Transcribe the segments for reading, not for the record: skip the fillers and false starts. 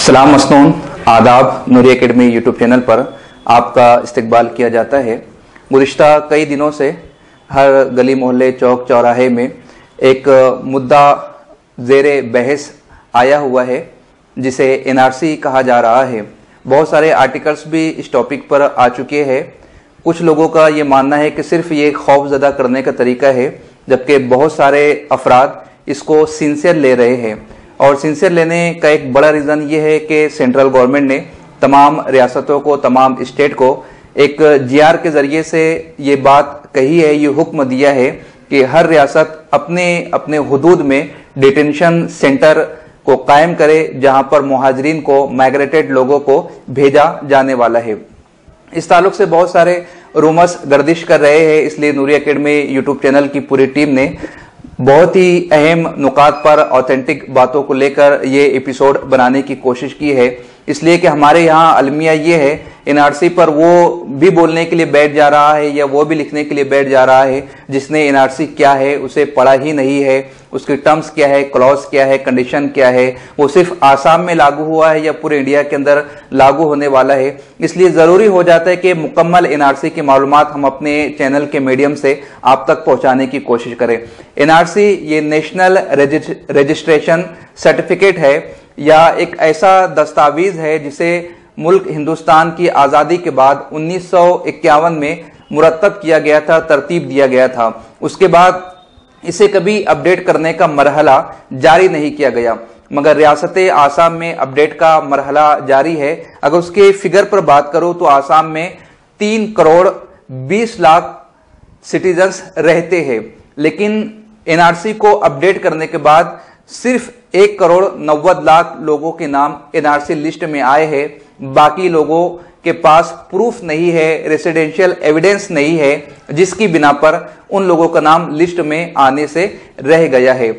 सलाम मसनून, आदाब। नूरी academy YouTube channel पर आपका इस्तकबाल किया जाता है। गुज़िश्ता कई दिनों से हर गली मोहल्ले चौक चौराहे में एक मुद्दा ज़ेरे बहस आया हुआ है जिसे एनआरसी कहा जा रहा है। बहुत सारे आर्टिकल्स भी इस टॉपिक पर आ चुके हैं। कुछ लोगों का ये मानना है कि सिर्फ ये खौफजदा करने का तरीका है, जबकि बहुत सारे अफराद इसको सिंसियर ले रहे हैं। और सिंसियर लेने का एक बड़ा रीज़न ये है कि सेंट्रल गवर्नमेंट ने तमाम रियासतों को, तमाम स्टेट को एक जीआर के ज़रिए से ये बात कही है, ये हुक्म दिया है कि हर रियासत अपने अपने हुदूद में डिटेंशन सेंटर को कायम करे जहां पर मुहाजिरीन को, माइग्रेटेड लोगों को भेजा जाने वाला है। इस ताल्लुक से बहुत सारे रूमर्स गर्दिश कर रहे हैं, इसलिए नूरी एकेडमी यूट्यूब चैनल की पूरी टीम ने बहुत ही अहम नुकात पर ऑथेंटिक बातों को लेकर ये एपिसोड बनाने की कोशिश की है। इसलिए कि हमारे यहाँ अलमिया ये है, एनआरसी पर वो भी बोलने के लिए बैठ जा रहा है या वो भी लिखने के लिए बैठ जा रहा है जिसने एनआरसी क्या है उसे पढ़ा ही नहीं है, उसकी टर्म्स क्या है, क्लॉज क्या है, कंडीशन क्या है, वो सिर्फ आसाम में लागू हुआ है या पूरे इंडिया के अंदर लागू होने वाला है। इसलिए ज़रूरी हो जाता है कि मुकम्मल एनआरसी की मालूमात हम अपने चैनल के मीडियम से आप तक पहुंचाने की कोशिश करें। एनआरसी ये नेशनल रजिस्ट्रेशन सर्टिफिकेट है या एक ऐसा दस्तावेज है जिसे मुल्क हिंदुस्तान की आज़ादी के बाद 1951 में मुरतब किया गया था, तरतीब दिया गया था। उसके बाद इसे कभी अपडेट करने का मरहला जारी नहीं किया गया, मगर रियासत आसाम में अपडेट का मरहला जारी है। अगर उसके फिगर पर बात करूं तो आसाम में 3 करोड़ 20 लाख सिटीजन्स रहते हैं, लेकिन एनआरसी को अपडेट करने के बाद सिर्फ 1 करोड़ 90 लाख लोगों के नाम एनआरसी लिस्ट में आए हैं। बाकी लोगों के पास प्रूफ नहीं है, रेसिडेंशियल एविडेंस नहीं है, जिसकी बिना पर उन लोगों का नाम लिस्ट में आने से रह गया है।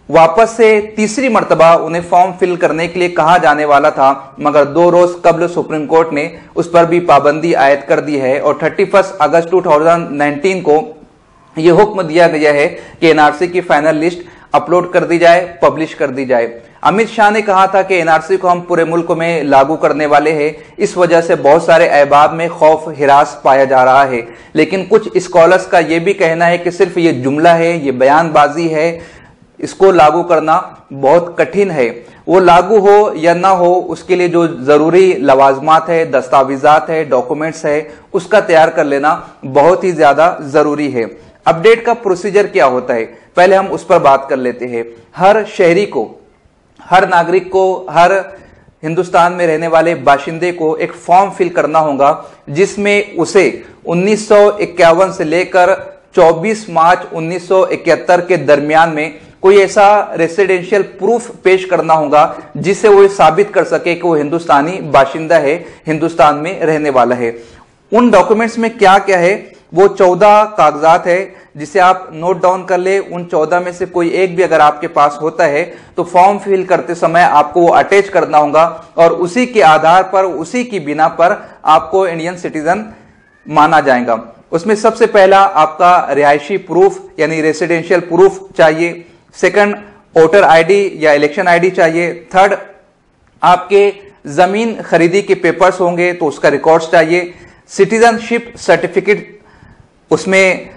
वापस से तीसरी मर्तबा उन्हें फॉर्म फिल करने के लिए कहा जाने वाला था, मगर 2 रोज कबल सुप्रीम कोर्ट ने उस पर भी पाबंदी आयद कर दी है और 31 अगस्त 2019 को यह हुक्म दिया गया है कि एनआरसी की फाइनल लिस्ट अपलोड कर दी जाए, पब्लिश कर दी जाए। अमित शाह ने कहा था कि एनआरसी को हम पूरे मुल्क में लागू करने वाले हैं, इस वजह से बहुत सारे अहबाब में खौफ हिरास पाया जा रहा है। लेकिन कुछ स्कॉलर्स का यह भी कहना है कि सिर्फ ये जुमला है, ये बयानबाजी है, इसको लागू करना बहुत कठिन है। वो लागू हो या ना हो, उसके लिए जो जरूरी लवाजमात है, दस्तावेजात है, डॉक्यूमेंट्स है, उसका तैयार कर लेना बहुत ही ज्यादा जरूरी है। अपडेट का प्रोसीजर क्या होता है, पहले हम उस पर बात कर लेते हैं। हर शहरी को, हर नागरिक को, हर हिंदुस्तान में रहने वाले बाशिंदे को एक फॉर्म फिल करना होगा जिसमें उसे 1951 से लेकर 24 मार्च 1971 के दरमियान में कोई ऐसा रेसिडेंशियल प्रूफ पेश करना होगा जिससे वो साबित कर सके कि वो हिंदुस्तानी बाशिंदा है, हिंदुस्तान में रहने वाला है। उन डॉक्यूमेंट्स में क्या क्या है, वो 14 कागजात है जिसे आप नोट डाउन कर ले। उन 14 में से कोई एक भी अगर आपके पास होता है तो फॉर्म फिल करते समय आपको वो अटैच करना होगा और उसी के आधार पर, उसी की बिना पर आपको इंडियन सिटीजन माना जाएगा। उसमें सबसे पहला आपका रिहायशी प्रूफ यानी रेसिडेंशियल प्रूफ चाहिए। सेकंड, वोटर आईडी या इलेक्शन आईडी चाहिए। थर्ड, आपके जमीन खरीदी के पेपर्स होंगे तो उसका रिकॉर्ड्स चाहिए। सिटीजनशिप सर्टिफिकेट उसमें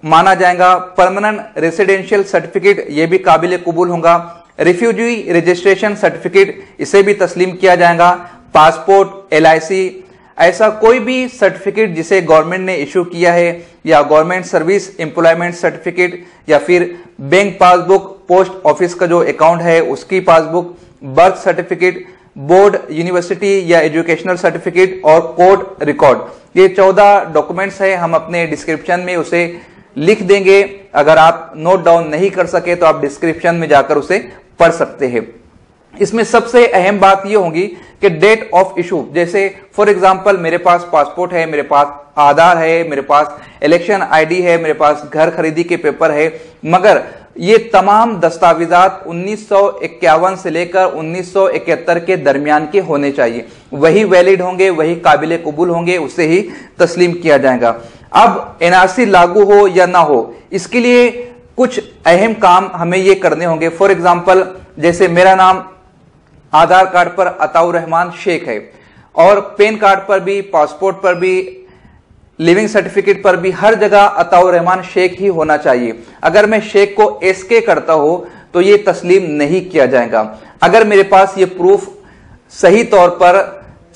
माना जाएगा। परमानेंट रेसिडेंशियल सर्टिफिकेट ये भी काबिल कबूल होगा। रिफ्यूजी रजिस्ट्रेशन सर्टिफिकेट इसे भी तस्लीम किया जाएगा। पासपोर्ट, LIC, ऐसा कोई भी सर्टिफिकेट जिसे गवर्नमेंट ने इशू किया है, या गवर्नमेंट सर्विस एम्प्लॉयमेंट सर्टिफिकेट, या फिर बैंक पासबुक, पोस्ट ऑफिस का जो अकाउंट है उसकी passbook, birth certificate, board, university या एजुकेशनल सर्टिफिकेट और कोर्ट रिकॉर्ड। ये 14 डॉक्यूमेंट्स है, हम अपने डिस्क्रिप्शन में उसे लिख देंगे। अगर आप नोट डाउन नहीं कर सके तो आप डिस्क्रिप्शन में जाकर उसे पढ़ सकते हैं। इसमें सबसे अहम बात यह होगी कि डेट ऑफ इशू, जैसे फॉर एग्जांपल मेरे पास पासपोर्ट है, मेरे पास आधार है, मेरे पास इलेक्शन आईडी है, मेरे पास घर खरीदी के पेपर है, मगर ये तमाम दस्तावेजात 1951 से लेकर 1971 के दरमियान के होने चाहिए। वही वैलिड होंगे, वही काबिल कबूल होंगे, उससे ही तस्लीम किया जाएगा। अब एनआरसी लागू हो या ना हो, इसके लिए कुछ अहम काम हमें ये करने होंगे। फॉर एग्जांपल, जैसे मेरा नाम आधार कार्ड पर अताउर रहमान शेख है, और पैन कार्ड पर भी, पासपोर्ट पर भी, लिविंग सर्टिफिकेट पर भी हर जगह अताउर रहमान शेख ही होना चाहिए। अगर मैं शेख को एसके करता हूं तो ये तस्लीम नहीं किया जाएगा। अगर मेरे पास ये प्रूफ सही तौर पर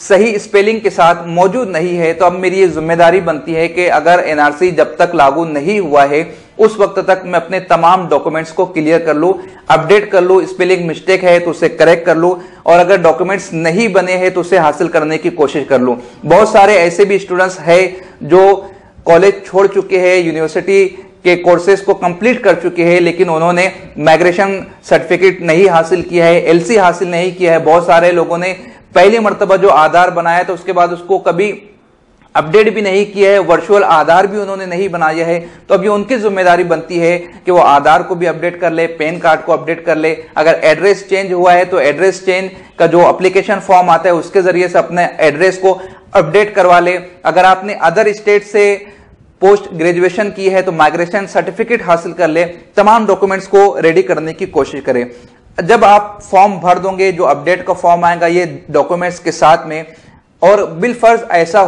सही स्पेलिंग के साथ मौजूद नहीं है तो अब मेरी ये जिम्मेदारी बनती है कि अगर एनआरसी जब तक लागू नहीं हुआ है उस वक्त तक मैं अपने तमाम डॉक्यूमेंट्स को क्लियर कर लूं, अपडेट कर लूं, स्पेलिंग मिस्टेक है तो उसे करेक्ट कर लूं, और अगर डॉक्यूमेंट्स नहीं बने हैं तो उसे हासिल करने की कोशिश कर लूं। बहुत सारे ऐसे भी स्टूडेंट्स हैं जो कॉलेज छोड़ चुके हैं, यूनिवर्सिटी के कोर्सेज को कंप्लीट कर चुके हैं, लेकिन उन्होंने माइग्रेशन सर्टिफिकेट नहीं हासिल किया है, एलसी हासिल नहीं किया है। बहुत सारे लोगों ने पहली मर्तबा जो आधार बनाया तो उसके बाद उसको कभी अपडेट भी नहीं किया है, वर्चुअल आधार भी उन्होंने नहीं बनाया है। तो अब ये उनकी जिम्मेदारी बनती है कि वो आधार को भी अपडेट कर ले, पैन कार्ड को अपडेट कर ले। अगर एड्रेस चेंज हुआ है तो एड्रेस चेंज का जो एप्लीकेशन फॉर्म आता है उसके जरिए से अपने एड्रेस को अपडेट करवा ले। अगर आपने अदर स्टेट से पोस्ट ग्रेजुएशन की है तो माइग्रेशन सर्टिफिकेट हासिल कर ले। तमाम डॉक्यूमेंट्स को रेडी करने की कोशिश करें। जब आप फॉर्म भर दोगे, जो अपडेट का फॉर्म आएगा ये डॉक्यूमेंट्स के साथ में, और बिलफर्ज ऐसा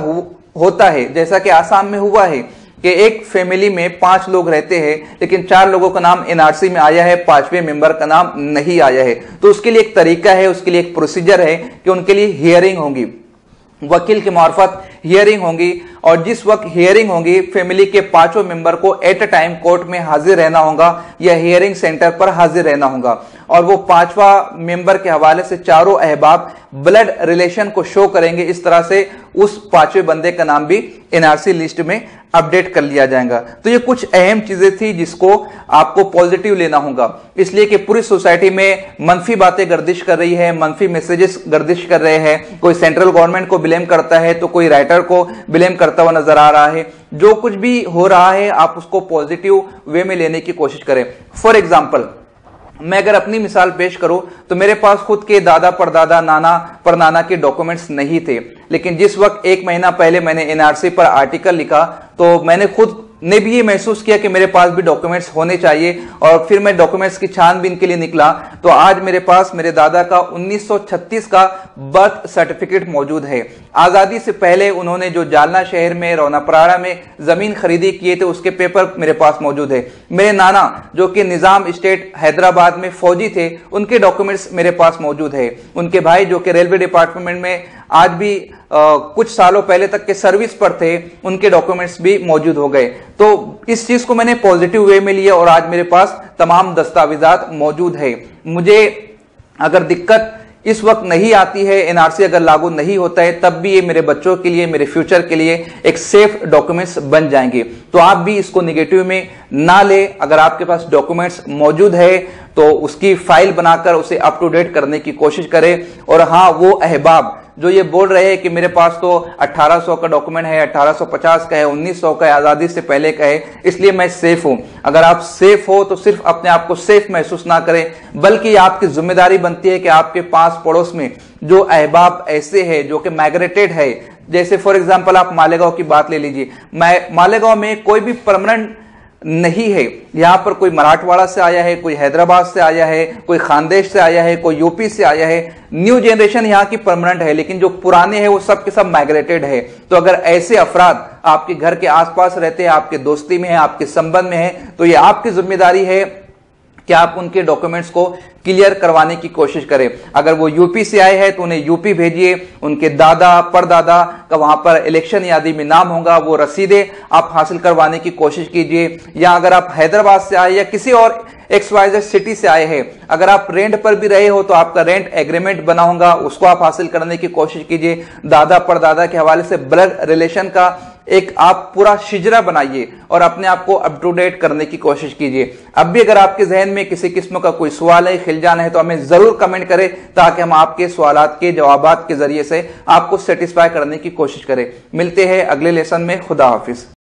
होता है जैसा कि आसाम में हुआ है कि एक फैमिली में 5 लोग रहते हैं, लेकिन 4 लोगों का नाम एनआरसी में आया है, 5वें मेंबर का नाम नहीं आया है। तो उसके लिए एक तरीका है, उसके लिए एक प्रोसीजर है कि उनके लिए हियरिंग होगी, वकील के मार्फत हियरिंग होगी, और जिस वक्त हियरिंग होगी फैमिली के 5 मेंबर को एट अ टाइम कोर्ट में हाजिर रहना होगा या हियरिंग सेंटर पर हाजिर रहना होगा, और वो 5वां मेंबर के हवाले से चारों अहबाब ब्लड रिलेशन को शो करेंगे। इस तरह से उस 5वें बंदे का नाम भी एनआरसी लिस्ट में अपडेट कर लिया जाएगा। तो ये कुछ अहम चीजें थी जिसको आपको पॉजिटिव लेना होगा, इसलिए कि पूरी सोसाइटी में मनफी बातें गर्दिश कर रही है, मनफी मैसेजेस गर्दिश कर रहे हैं। कोई सेंट्रल गवर्नमेंट को ब्लेम करता है तो कोई राइटर को ब्लेम करता हुआ नजर आ रहा है। जो कुछ भी हो रहा है आप उसको पॉजिटिव वे में लेने की कोशिश करें। फॉर एग्जाम्पल, मैं अगर अपनी मिसाल पेश करूं तो मेरे पास खुद के दादा परदादा, नाना परनाना के डॉक्यूमेंट्स नहीं थे, लेकिन जिस वक्त 1 महीना पहले मैंने एनआरसी पर आर्टिकल लिखा तो मैंने खुद ने भी ये महसूस किया कि मेरे पास भी डॉक्यूमेंट्स होने चाहिए, और फिर मैं डॉक्यूमेंट्स की छानबीन के लिए निकला तो आज मेरे पास मेरे दादा का 1936 का बर्थ सर्टिफिकेट मौजूद है। आजादी से पहले उन्होंने जो जालना शहर में रौनापराड़ा में जमीन खरीदी किए थे उसके पेपर मेरे पास मौजूद है। मेरे नाना जो कि निजाम स्टेट हैदराबाद में फौजी थे उनके डॉक्यूमेंट्स मेरे पास मौजूद है। उनके भाई जो कि रेलवे डिपार्टमेंट में आज भी कुछ सालों पहले तक के सर्विस पर थे, उनके डॉक्यूमेंट्स भी मौजूद हो गए। तो इस चीज को मैंने पॉजिटिव वे में लिया और आज मेरे पास तमाम दस्तावेजात मौजूद है। मुझे अगर दिक्कत इस वक्त नहीं आती है, एनआरसी अगर लागू नहीं होता है, तब भी ये मेरे बच्चों के लिए, मेरे फ्यूचर के लिए एक सेफ डॉक्यूमेंट्स बन जाएंगे। तो आप भी इसको निगेटिव में ना ले। अगर आपके पास डॉक्यूमेंट्स मौजूद है तो उसकी फाइल बनाकर उसे अप टू डेट करने की कोशिश करें। और हाँ, वो अहबाब जो ये बोल रहे हैं कि मेरे पास तो 1800 का डॉक्यूमेंट है, 1850 का है, 1900 का है, आजादी से पहले का है, इसलिए मैं सेफ हूं। अगर आप सेफ हो तो सिर्फ अपने आप को सेफ महसूस ना करें, बल्कि आपकी जिम्मेदारी बनती है कि आपके पास पड़ोस में जो अहबाब ऐसे हैं जो कि माइग्रेटेड है, जैसे फॉर एग्जाम्पल आप मालेगांव की बात ले लीजिए। मालेगांव में कोई भी परमानेंट नहीं है। यहां पर कोई मराठवाड़ा से आया है, कोई हैदराबाद से आया है, कोई खानदेश से आया है, कोई यूपी से आया है। न्यू जनरेशन यहां की परमानेंट है, लेकिन जो पुराने हैं वो सब के सब माइग्रेटेड है। तो अगर ऐसे अफराद आपके घर के आसपास रहते हैं, आपके दोस्ती में है, आपके संबंध में है, तो ये आपकी जिम्मेदारी है कि आप उनके डॉक्यूमेंट्स को क्लियर करवाने की कोशिश करें। अगर वो यूपी से आए हैं तो उन्हें यूपी भेजिए, उनके दादा परदादा का वहां पर इलेक्शन यादी में नाम होगा, वो रसीदें आप हासिल करवाने की कोशिश कीजिए। या अगर आप हैदराबाद से आए या किसी और XYZ सिटी से आए हैं, अगर आप रेंट पर भी रहे हो तो आपका रेंट एग्रीमेंट बना होगा, उसको आप हासिल करने की कोशिश कीजिए। दादा परदादा के हवाले से ब्लड रिलेशन का एक आप पूरा शिजरा बनाइए और अपने आप को अप टू डेट करने की कोशिश कीजिए। अब भी अगर आपके जहन में किसी किस्म का कोई सवाल है, खिलजान है, तो हमें जरूर कमेंट करें ताकि हम आपके सवालात के जवाबात के जरिए से आपको सेटिस्फाई करने की कोशिश करें। मिलते हैं अगले लेसन में। खुदा हाफिज।